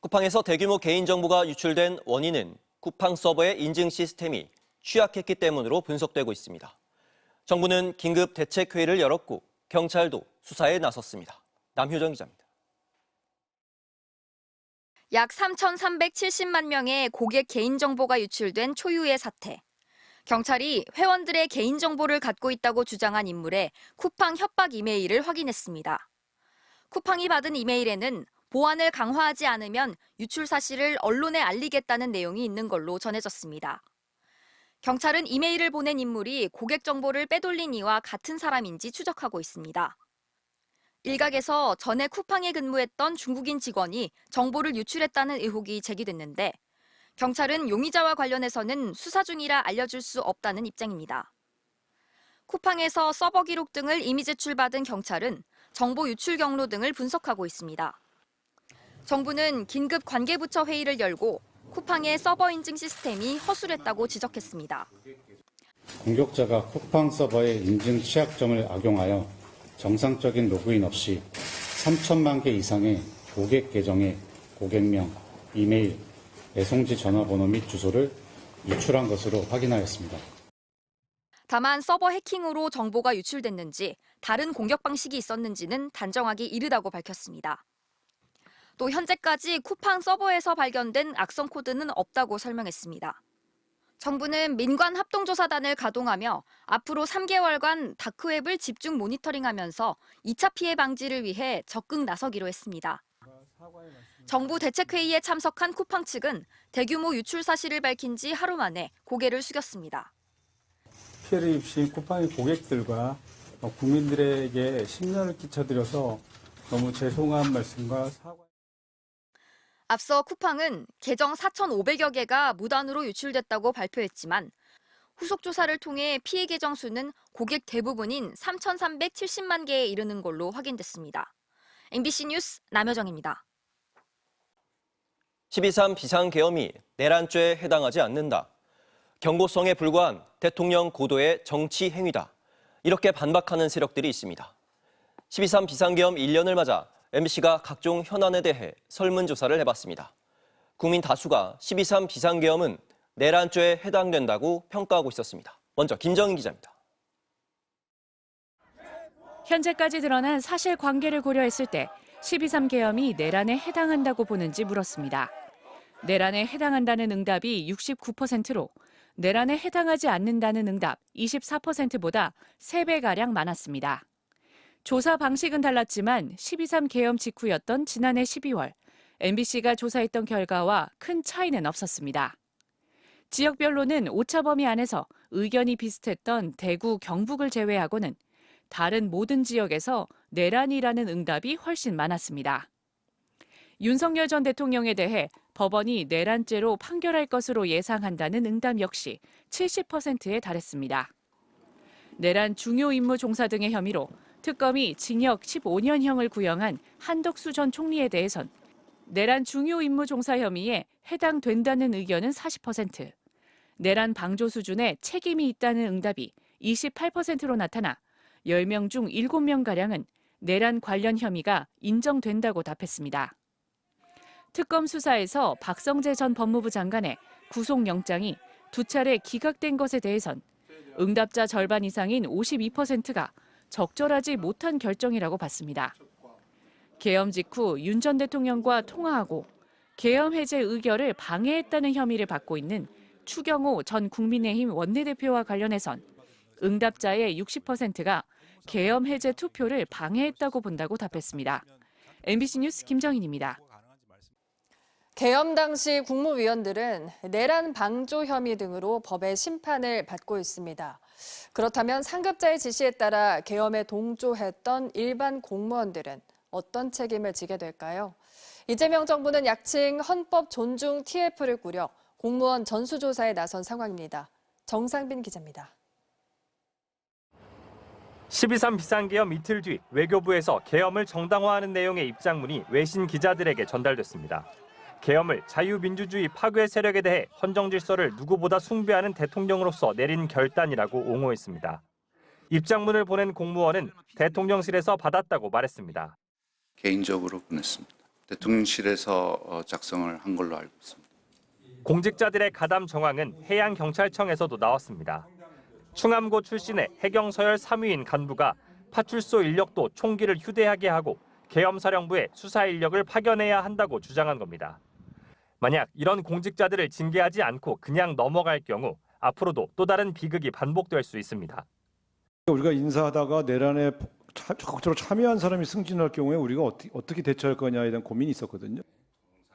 쿠팡에서 대규모 개인정보가 유출된 원인은 쿠팡 서버의 인증 시스템이 취약했기 때문으로 분석되고 있습니다. 정부는 긴급 대책회의를 열었고 경찰도 수사에 나섰습니다. 남효정 기자입니다. 약 3,370만 명의 고객 개인정보가 유출된 초유의 사태. 경찰이 회원들의 개인정보를 갖고 있다고 주장한 인물의 쿠팡 협박 이메일을 확인했습니다. 쿠팡이 받은 이메일에는 보안을 강화하지 않으면 유출 사실을 언론에 알리겠다는 내용이 있는 걸로 전해졌습니다. 경찰은 이메일을 보낸 인물이 고객 정보를 빼돌린 이와 같은 사람인지 추적하고 있습니다. 일각에서 전에 쿠팡에 근무했던 중국인 직원이 정보를 유출했다는 의혹이 제기됐는데 경찰은 용의자와 관련해서는 수사 중이라 알려줄 수 없다는 입장입니다. 쿠팡에서 서버 기록 등을 이미 제출받은 경찰은 정보 유출 경로 등을 분석하고 있습니다. 정부는 긴급 관계부처 회의를 열고 쿠팡의 서버 인증 시스템이 허술했다고 지적했습니다. 공격자가 쿠팡 서버의 인증 취약점을 악용하여 정상적인 로그인 없이 3천만 개 이상의 고객 계정의 고객명, 이메일, 배송지 전화번호 및 주소를 유출한 것으로 확인하였습니다. 다만 서버 해킹으로 정보가 유출됐는지 다른 공격 방식이 있었는지는 단정하기 이르다고 밝혔습니다. 또 현재까지 쿠팡 서버에서 발견된 악성 코드는 없다고 설명했습니다. 정부는 민관 합동조사단을 가동하며 앞으로 3개월간 다크웹을 집중 모니터링하면서 2차 피해 방지를 위해 적극 나서기로 했습니다. 정부 대책회의에 참석한 쿠팡 측은 대규모 유출 사실을 밝힌 지 하루 만에 고개를 숙였습니다. 피해를 입으신 쿠팡의 고객들과 국민들에게 심려를 끼쳐드려서 너무 죄송한 말씀과 사과. 앞서 쿠팡은 계정 4,500여 개가 무단으로 유출됐다고 발표했지만 후속 조사를 통해 피해 계정 수는 고객 대부분인 3,370만 개에 이르는 걸로 확인됐습니다. MBC 뉴스 남효정입니다. 12.3 비상계엄이 내란죄에 해당하지 않는다. 경고성에 불과한 대통령 고도의 정치 행위다. 이렇게 반박하는 세력들이 있습니다. 12.3 비상계엄 1년을 맞아 MBC가 각종 현안에 대해 설문조사를 해봤습니다. 국민 다수가 12.3 비상계엄은 내란죄에 해당된다고 평가하고 있었습니다. 먼저 김정인 기자입니다. 현재까지 드러난 사실관계를 고려했을 때 12.3 계엄이 내란에 해당한다고 보는지 물었습니다. 내란에 해당한다는 응답이 69%로 내란에 해당하지 않는다는 응답 24%보다 3배가량 많았습니다. 조사 방식은 달랐지만 12.3 계엄 직후였던 지난해 12월 MBC가 조사했던 결과와 큰 차이는 없었습니다. 지역별로는 오차 범위 안에서 의견이 비슷했던 대구, 경북을 제외하고는 다른 모든 지역에서 내란이라는 응답이 훨씬 많았습니다. 윤석열 전 대통령에 대해 법원이 내란죄로 판결할 것으로 예상한다는 응답 역시 70%에 달했습니다. 내란 중요 임무 종사 등의 혐의로 특검이 징역 15년형을 구형한 한덕수 전 총리에 대해선 내란 중요 임무 종사 혐의에 해당된다는 의견은 40%, 내란 방조 수준의 책임이 있다는 응답이 28%로 나타나 10명 중 7명가량은 내란 관련 혐의가 인정된다고 답했습니다. 특검 수사에서 박성재 전 법무부 장관의 구속영장이 2차례 기각된 것에 대해선 응답자 절반 이상인 52%가 적절하지 못한 결정이라고 봤습니다. 계엄 직후 윤 전 대통령과 통화하고 계엄 해제 의결을 방해했다는 혐의를 받고 있는 추경호 전 국민의힘 원내대표와 관련해선 응답자의 60%가 계엄 해제 투표를 방해했다고 본다고 답했습니다. MBC 뉴스 김정인입니다. 계엄 당시 국무위원들은 내란 방조 혐의 등으로 법의 심판을 받고 있습니다. 그렇다면 상급자의 지시에 따라 계엄에 동조했던 일반 공무원들은 어떤 책임을 지게 될까요? 이재명 정부는 약칭 헌법 존중 TF를 꾸려 공무원 전수조사에 나선 상황입니다. 정상빈 기자입니다. 12.3 비상계엄 이틀 뒤 외교부에서 계엄을 정당화하는 내용의 입장문이 외신 기자들에게 전달됐습니다. 계엄을 자유민주주의 파괴 세력에 대해 헌정 질서를 누구보다 숭배하는 대통령으로서 내린 결단이라고 옹호했습니다. 입장문을 보낸 공무원은 대통령실에서 받았다고 말했습니다. 개인적으로 보냈습니다. 대통령실에서 작성을 한 걸로 알고 있습니다. 공직자들의 가담 정황은 해양경찰청에서도 나왔습니다. 충암고 출신의 해경서열 3위인 간부가 파출소 인력도 총기를 휴대하게 하고 계엄사령부에 수사 인력을 파견해야 한다고 주장한 겁니다. 만약 이런 공직자들을 징계하지 않고 그냥 넘어갈 경우 앞으로도 또 다른 비극이 반복될 수 있습니다. 우리가 인사하다가 내란에 적극적으로 참여한 사람이 승진할 경우에 우리가 어떻게 대처할 거냐에 대한 고민이 있었거든요.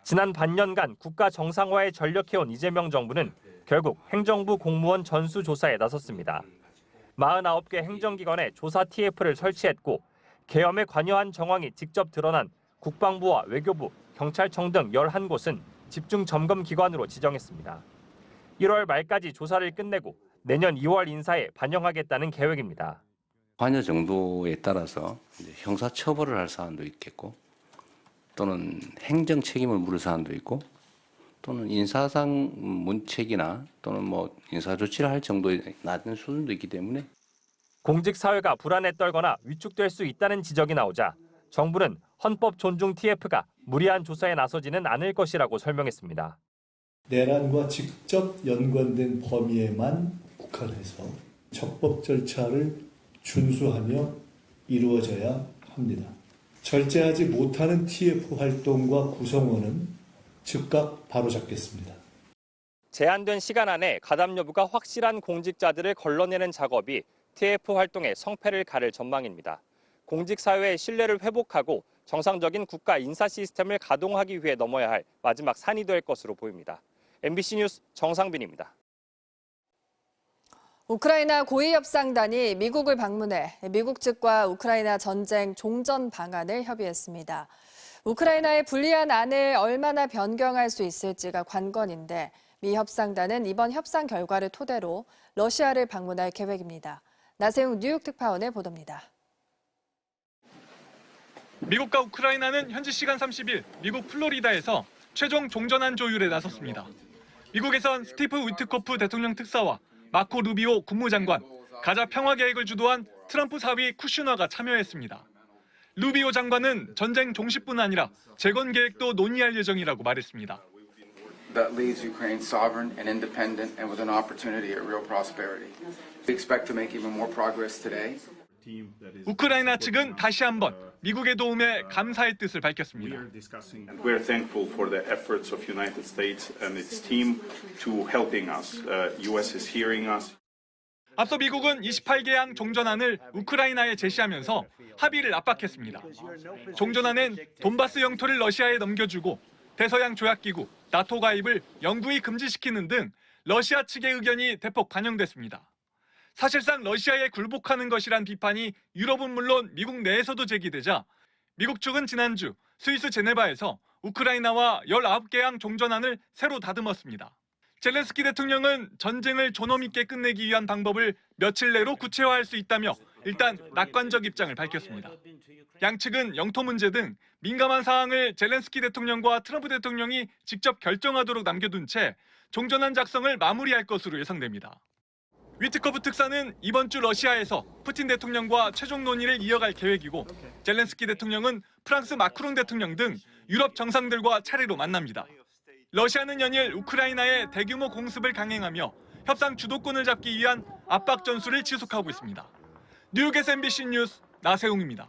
지난 반년간 국가 정상화에 전력해온 이재명 정부는 결국 행정부 공무원 전수조사에 나섰습니다. 49개 행정기관에 조사 TF를 설치했고 계엄에 관여한 정황이 직접 드러난 국방부와 외교부, 경찰청 등 11곳은 집중 점검 기관으로 지정했습니다. 1월 말까지 조사를 끝내고 내년 2월 인사에 반영하겠다는 계획입니다. 관여 정도에 따라서 형사 처벌을 할 사안도 있겠고 또는 행정 책임을 물을 사안도 있고 또는 인사상 문책이나 또는 인사 조치를 할 정도의 낮은 수준도 있기 때문에 공직 사회가 불안에 떨거나 위축될 수 있다는 지적이 나오자 정부는 헌법 존중 TF가 무리한 조사에 나서지는 않을 것이라고 설명했습니다. 내란과 직접 연관된 범위에만 국한해서 적법 절차를 준수하며 이루어져야 합니다. 절제하지 못하는 TF 활동과 구성원은 즉각 바로잡겠습니다. 제한된 시간 안에 가담 여부가 확실한 공직자들을 걸러내는 작업이 TF 활동의 성패를 가를 전망입니다. 공직사회의 신뢰를 회복하고 정상적인 국가 인사 시스템을 가동하기 위해 넘어야 할 마지막 산이 될 것으로 보입니다. MBC 뉴스 정상빈입니다. 우크라이나 고위협상단이 미국을 방문해 미국 측과 우크라이나 전쟁 종전 방안을 협의했습니다. 우크라이나의 불리한 안을 얼마나 변경할 수 있을지가 관건인데 미 협상단은 이번 협상 결과를 토대로 러시아를 방문할 계획입니다. 나세웅 뉴욕 특파원의 보도입니다. 미국과 우크라이나는 현지 시간 30일 미국 플로리다에서 최종 종전안 조율에 나섰습니다. 미국에선 스티브 위트코프 대통령 특사와 마코 루비오 국무장관, 가자 평화 계획을 주도한 트럼프 사위 쿠슈너가 참여했습니다. 루비오 장관은 전쟁 종식뿐 아니라 재건 계획도 논의할 예정이라고 말했습니다. That leaves Ukraine sovereign and independent and with an opportunity at real prosperity. We expect to make even more progress today. 우크라이나 측은 다시 한번 미국의 도움에 감사의 뜻을 밝혔습니다. We're thankful for the efforts of United States and its team to helping us. US is hearing us. 앞서 미국은 28개항 종전안을 우크라이나에 제시하면서 합의를 압박했습니다. 종전안엔 돈바스 영토를 러시아에 넘겨주고 대서양 조약기구, 나토 가입을 영구히 금지시키는 등 러시아 측의 의견이 대폭 반영됐습니다. 사실상 러시아에 굴복하는 것이란 비판이 유럽은 물론 미국 내에서도 제기되자 미국 측은 지난주 스위스 제네바에서 우크라이나와 19개항 종전안을 새로 다듬었습니다. 젤렌스키 대통령은 전쟁을 존엄 있게 끝내기 위한 방법을 며칠 내로 구체화할 수 있다며 일단 낙관적 입장을 밝혔습니다. 양측은 영토 문제 등 민감한 사항을 젤렌스키 대통령과 트럼프 대통령이 직접 결정하도록 남겨둔 채 종전안 작성을 마무리할 것으로 예상됩니다. 위트코프 특사는 이번 주 러시아에서 푸틴 대통령과 최종 논의를 이어갈 계획이고 젤렌스키 대통령은 프랑스 마크롱 대통령 등 유럽 정상들과 차례로 만납니다. 러시아는 연일 우크라이나에 대규모 공습을 강행하며 협상 주도권을 잡기 위한 압박 전술을 지속하고 있습니다. 뉴욕에서 MBC 뉴스 나세웅입니다.